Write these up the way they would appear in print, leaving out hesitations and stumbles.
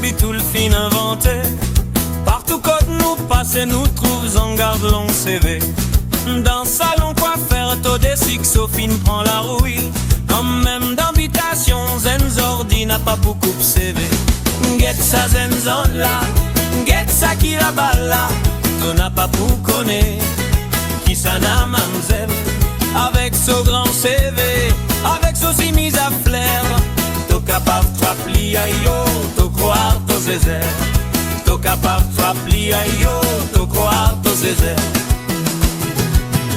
bitoul fin inventé. Partout quand nous passons, nous trouvons en garde long CV. Dans salon coiffeur, taux des six au fin prend la rouille. Comme même d'invitation, Zenzordi n'a pas beaucoup de CV. Get sa Zenzon là, get sa qui la balle là. T'on n'a pas pour connaître qui ça n'a mamzelle. Avec ce grand CV, avec ce mise à flair. T'es capable de t'appeler à yo, t'es croire t'es zézère. T'es capable de t'appeler à yo, t'es croire t'es zézère.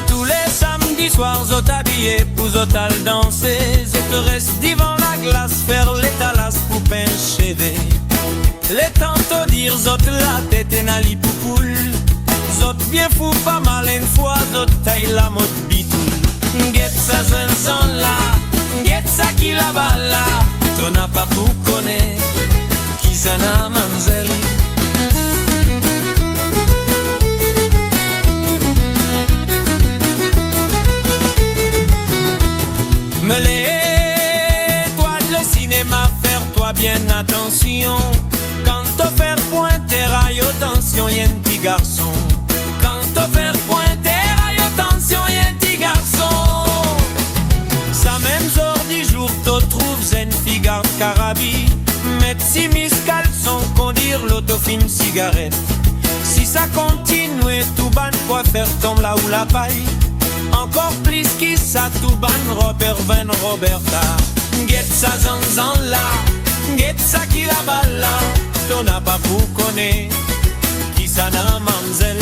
Tous les samedis soirs, zot habillé pour zotal danser. Zot reste devant la glace, faire l'étalage pour pencher. Les tantôt dire zot la tête et nali poupoule. Zot bien fou pas mal une fois, zot taille la mode bitoule. Get sa Zenzon là, get sa qui la balle là. T'en as pas pour connaître qui ça n'a mamzelle. Me les toi le cinéma, faire-toi bien attention. Quand t'as faire pointer aïe attention, y'a un petit garçon. Quand t'as faire pointer aïe attention, y'a un petit garçon. Ça même jour du jour, t'as trouves une fille garde carabi. Mettre si mis caleçon, conduire l'autofine cigarette. Si ça continue, tout ban quoi faire tombe là où la paille. Encore plus qui ça tout ban Robert Van Roberta. Get sa zanzan là, get sa qui la balle là. T'en as pas pour connaître qui ça n'a mamzelle.